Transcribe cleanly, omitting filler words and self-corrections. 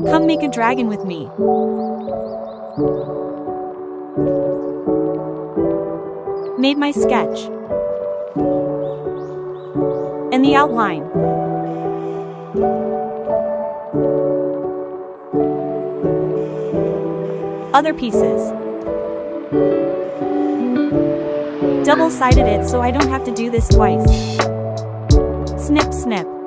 Come make a dragon with me. Made my sketch. And the outline. Other pieces. Double-sided it so I don't have to do this twice. Snip, snip.